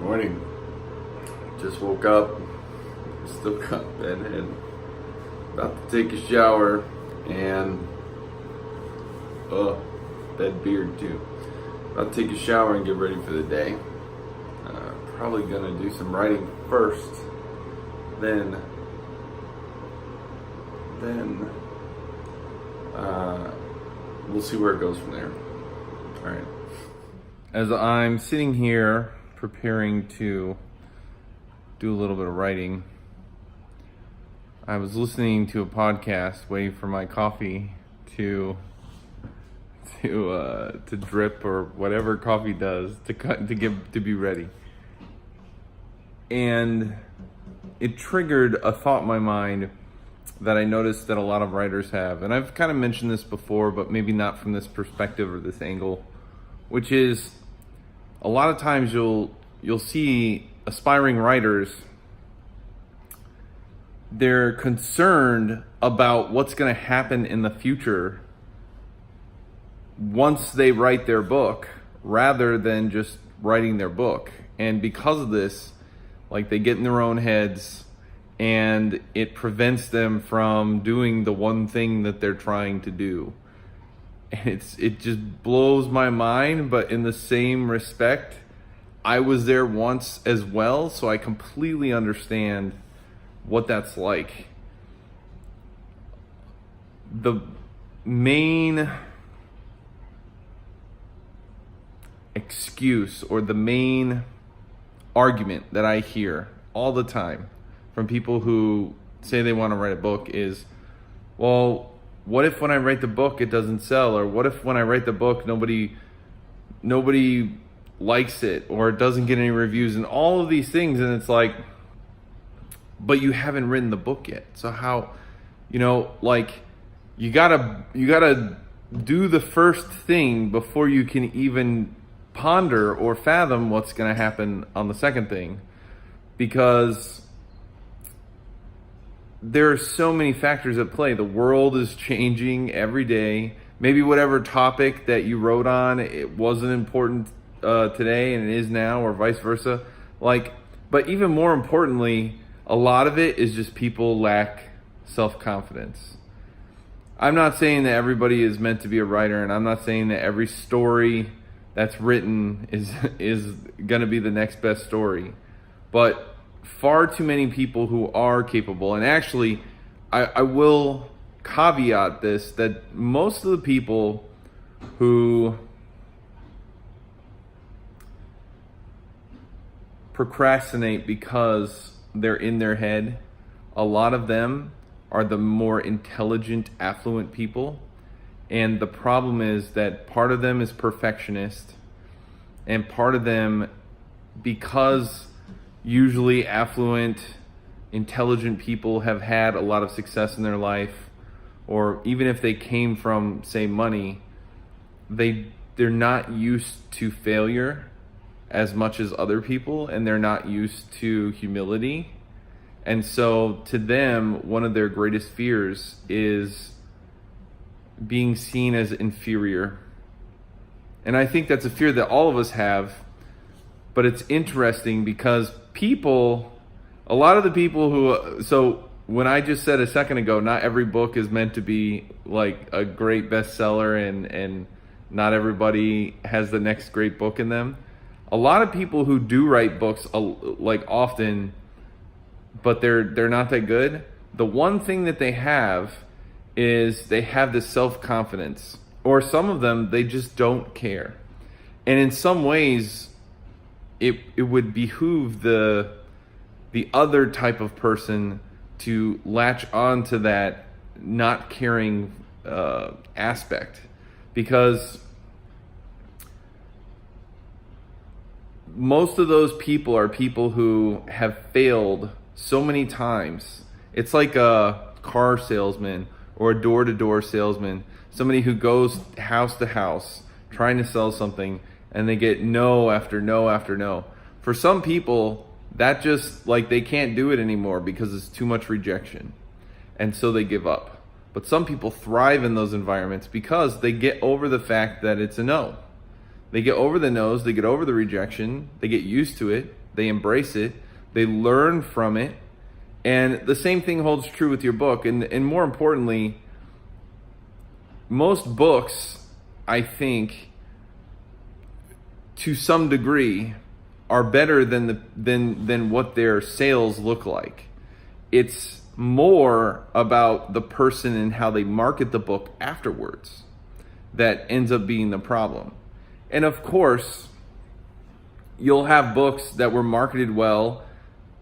Morning. Just woke up. Still got bedhead. About to take a shower and bed beard too. About to take a shower and get ready for the day. Probably gonna do some writing first. Then we'll see where it goes from there. All right. As I'm sitting here preparing to do a little bit of writing, I was listening to a podcast, waiting for my coffee to drip, or whatever coffee does to be ready. And it triggered a thought in my mind that I noticed that a lot of writers have. And I've kind of mentioned this before, but maybe not from this perspective or this angle, which is a lot of times you'll see aspiring writers, they're concerned about what's going to happen in the future once they write their book, rather than just writing their book. And because of this, like, they get in their own heads, and it prevents them from doing the one thing that they're trying to do. And it just blows my mind, but in the same respect, I was there once as well, so I completely understand what that's like. The main excuse, or the main argument that I hear all the time from people who say they want to write a book is, well, what if when I write the book it doesn't sell? Or what if when I write the book nobody likes it, or it doesn't get any reviews, and all of these things? And it's like, but you haven't written the book yet. So how, like, you gotta do the first thing before you can even ponder or fathom what's gonna happen on the second thing, because there are so many factors at play. The world is changing every day. Maybe whatever topic that you wrote on, it wasn't important today and it is now, or vice versa. But even more importantly, a lot of it is just people lack self-confidence. I'm not saying that everybody is meant to be a writer, and I'm not saying that every story that's written is gonna be the next best story. But far too many people who are capable, and actually, I will caveat this, that most of the people who procrastinate because they're in their head, a lot of them are the more intelligent, affluent people. And the problem is that part of them is perfectionist, and part of them, because usually affluent, intelligent people have had a lot of success in their life, or even if they came from, say, money, they're not used to failure as much as other people, and they're not used to humility. And so to them, one of their greatest fears is being seen as inferior. And I think that's a fear that all of us have. But it's interesting because a lot of the people who, so when I just said a second ago, not every book is meant to be like a great bestseller, and not everybody has the next great book in them. A lot of people who do write books, like, often, but they're not that good. The one thing that they have is they have this self-confidence, or some of them, they just don't care. And in some ways, it would behoove the other type of person to latch on to that not caring aspect, because most of those people are people who have failed so many times. It's like a car salesman or a door-to-door salesman, somebody who goes house to house trying to sell something, and they get no after no after no. For some people, that just, like, they can't do it anymore because it's too much rejection, and so they give up. But some people thrive in those environments because they get over the fact that it's a no. They get over the no's, they get over the rejection, they get used to it, they embrace it, they learn from it, and the same thing holds true with your book. And more importantly, most books, I think, to some degree, are better than what their sales look like. It's more about the person and how they market the book afterwards that ends up being the problem. And of course, you'll have books that were marketed well,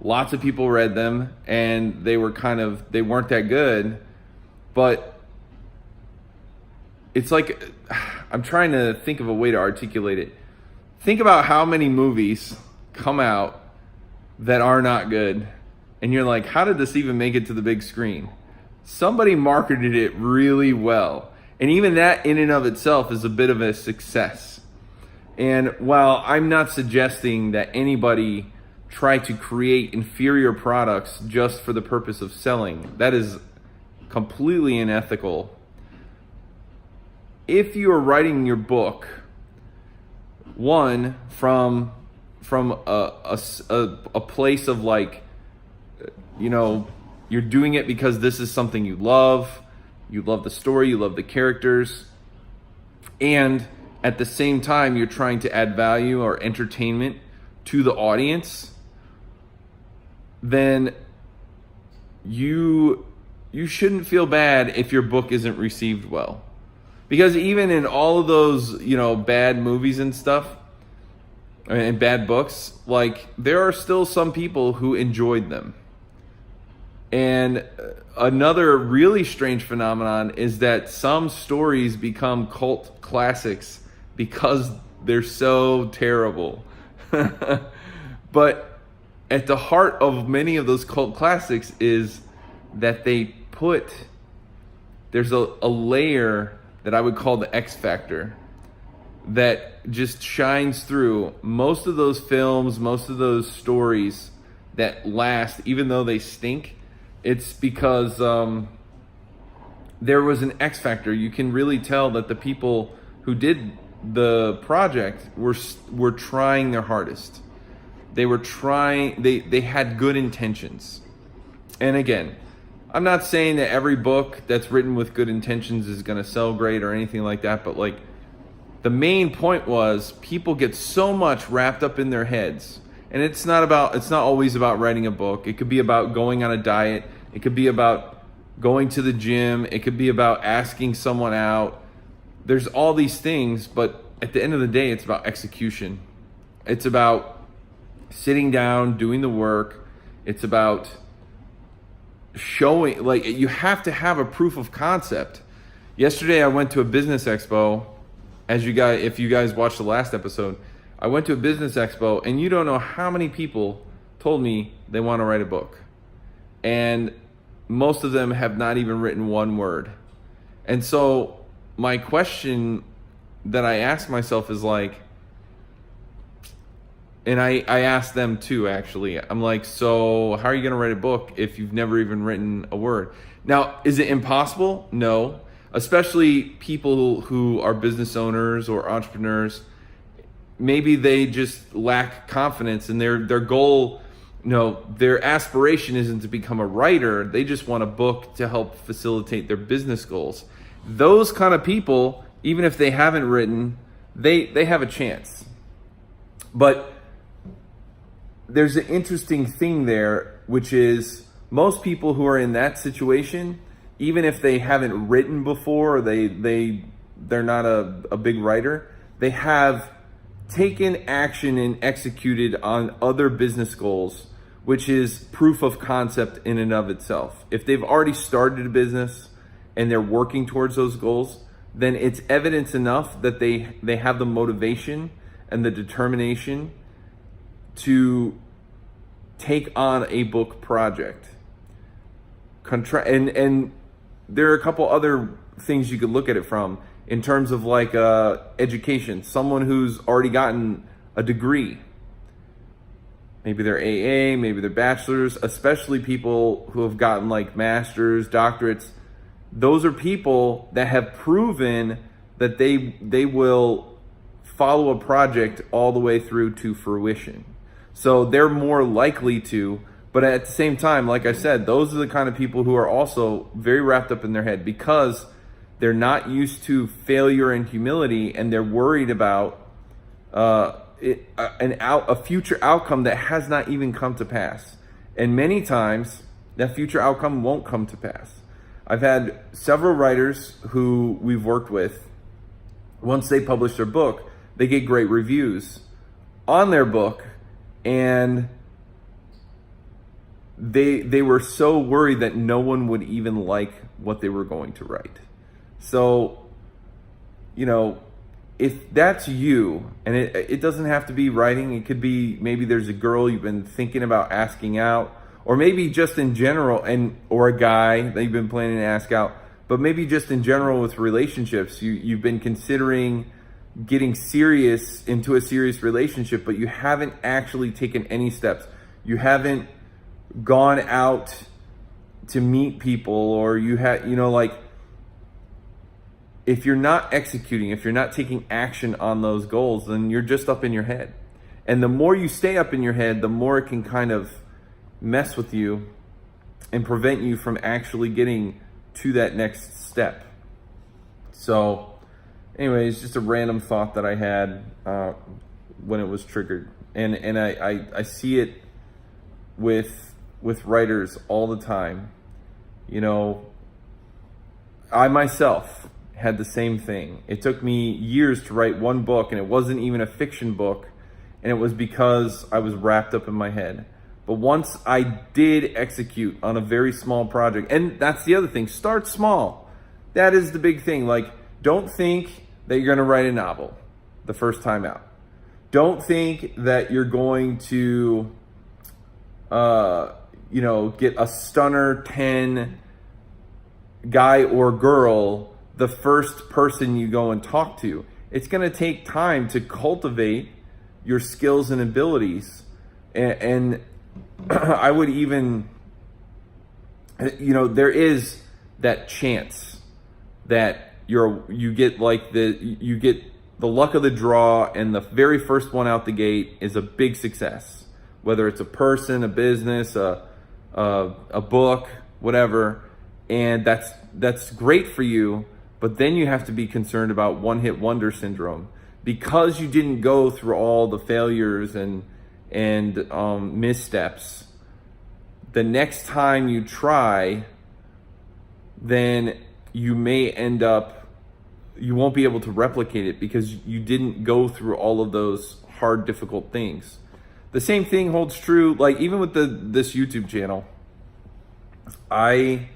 lots of people read them, and they weren't that good. But it's like, I'm trying to think of a way to articulate it. Think about how many movies come out that are not good, and you're like, how did this even make it to the big screen? Somebody marketed it really well. And even that in and of itself is a bit of a success. And while I'm not suggesting that anybody try to create inferior products just for the purpose of selling, that is completely unethical. If you are writing your book, one, from a place of like, you're doing it because this is something you love the story, you love the characters, and at the same time you're trying to add value or entertainment to the audience, then you shouldn't feel bad if your book isn't received well. Because even in all of those, bad movies and stuff, and bad books, like, there are still some people who enjoyed them. And another really strange phenomenon is that some stories become cult classics because they're so terrible. But at the heart of many of those cult classics is that there's a layer that I would call the X factor that just shines through. Most of those films, most of those stories that last, even though they stink, it's because there was an X factor. You can really tell that the people who did the project were trying their hardest. They were trying, they had good intentions. And again, I'm not saying that every book that's written with good intentions is going to sell great or anything like that, but like, the main point was people get so much wrapped up in their heads. And it's not always about writing a book. It could be about going on a diet. It could be about going to the gym. It could be about asking someone out. There's all these things, but at the end of the day, it's about execution. It's about sitting down, doing the work. It's about showing, like, you have to have a proof of concept. Yesterday, I went to a business expo. If you guys watched the last episode, I went to a business expo, and you don't know how many people told me they want to write a book. And most of them have not even written one word. And so my question that I ask myself is like, and I asked them too, actually. I'm like, so how are you going to write a book if you've never even written a word? Now, is it impossible? No. Especially people who are business owners or entrepreneurs. Maybe they just lack confidence, and their goal, their aspiration isn't to become a writer. They just want a book to help facilitate their business goals. Those kind of people, even if they haven't written, they have a chance. But there's an interesting thing there, which is most people who are in that situation, even if they haven't written before, or they're not a big writer, they have taken action and executed on other business goals, which is proof of concept in and of itself. If they've already started a business and they're working towards those goals, then it's evidence enough that they have the motivation and the determination to take on a book project. And there are a couple other things you could look at it from in terms of like education. Someone who's already gotten a degree, maybe they're AA, maybe they're bachelors, especially people who have gotten like masters, doctorates. Those are people that have proven that they will follow a project all the way through to fruition. So they're more likely to, but at the same time, like I said, those are the kind of people who are also very wrapped up in their head because they're not used to failure and humility, and they're worried about a future outcome that has not even come to pass. And many times, that future outcome won't come to pass. I've had several writers who we've worked with. Once they publish their book, they get great reviews on their book, and they were so worried that no one would even like what they were going to write. So, if that's you, and it doesn't have to be writing, it could be maybe there's a girl you've been thinking about asking out, or maybe just in general, or a guy that you've been planning to ask out, but maybe just in general with relationships, you've been considering getting into a serious relationship, but you haven't actually taken any steps. You haven't gone out to meet people, or if you're not executing, if you're not taking action on those goals, then you're just up in your head. And the more you stay up in your head, the more it can kind of mess with you and prevent you from actually getting to that next step. So anyways, just a random thought that I had when it was triggered. And I see it with writers all the time. I myself had the same thing. It took me years to write one book, and it wasn't even a fiction book, and it was because I was wrapped up in my head. But once I did execute on a very small project, and that's the other thing, start small. That is the big thing. Don't think that you're going to write a novel the first time out. Don't think that you're going to, get a stunner 10 guy or girl the first person you go and talk to. It's going to take time to cultivate your skills and abilities. And I would even, there is that chance that you get the luck of the draw, and the very first one out the gate is a big success. Whether it's a person, a business, a book, whatever, and that's great for you. But then you have to be concerned about one-hit wonder syndrome, because you didn't go through all the failures and missteps. The next time you try, then you may end up, you won't be able to replicate it because you didn't go through all of those hard, difficult things. The same thing holds true, even with this YouTube channel. I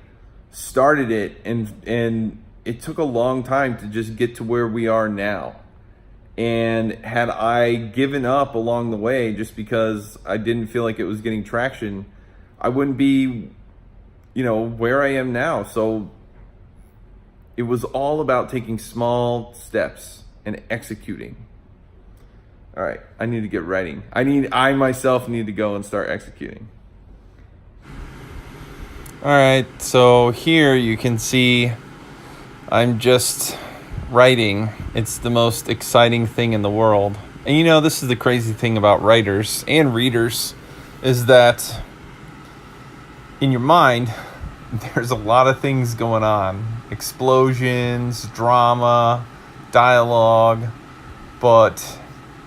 started it, and it took a long time to just get to where we are now. And had I given up along the way just because I didn't feel like it was getting traction, I wouldn't be, where I am now. So it was all about taking small steps and executing. All right, I need to get writing. I myself need to go and start executing. All right, so here you can see I'm just writing. It's the most exciting thing in the world. And this is the crazy thing about writers and readers, is that in your mind, there's a lot of things going on. Explosions, drama, dialogue. But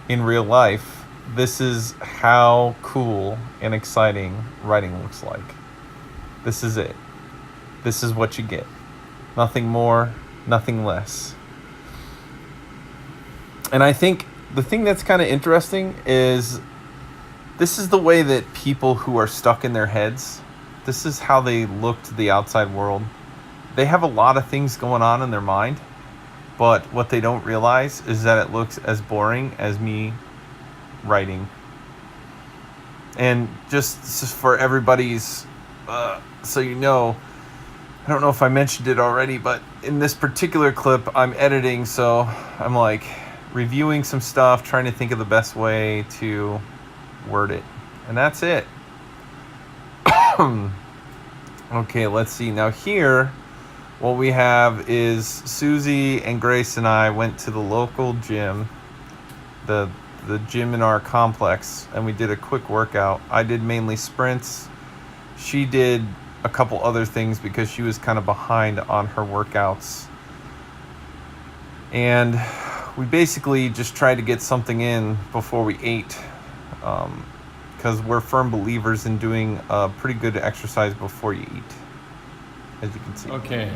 in real life, this is how cool and exciting writing looks like. This is it. This is what you get. Nothing more, nothing less. And I think the thing that's kind of interesting is this is the way that people who are stuck in their heads, this is how they look to the outside world. They have a lot of things going on in their mind, but what they don't realize is that it looks as boring as me writing. And just for everybody's, so I don't know if I mentioned it already, but in this particular clip, I'm editing, so I'm reviewing some stuff, trying to think of the best way to word it. And that's it. Okay, let's see. Now here, what we have is Susie and Grace and I went to the local gym, the the gym in our complex, and we did a quick workout. I did mainly sprints. She did a couple other things because she was kind of behind on her workouts. And we basically just tried to get something in before we ate, because we're firm believers in doing a pretty good exercise before you eat, as you can see. Okay,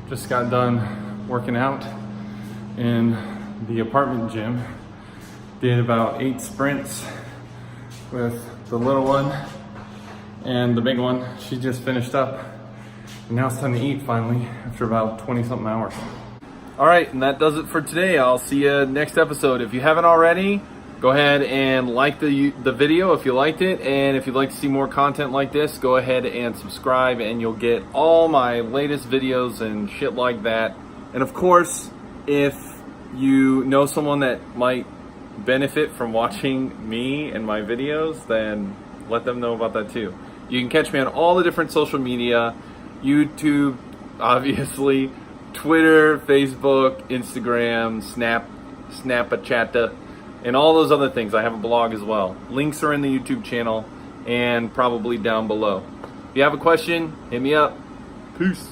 just got done working out in the apartment gym. Did about 8 sprints with the little one and the big one. She just finished up. And now it's time to eat finally after about 20 something hours. All right, and that does it for today. I'll see you next episode. If you haven't already, go ahead and like the video if you liked it. And if you'd like to see more content like this, go ahead and subscribe and you'll get all my latest videos and shit like that. And of course, if you know someone that might benefit from watching me and my videos, then let them know about that too. You can catch me on all the different social media, YouTube, obviously, Twitter, Facebook, Instagram, Snapchat, and all those other things. I have a blog as well. Links are in the YouTube channel and probably down below. If you have a question, hit me up. Peace.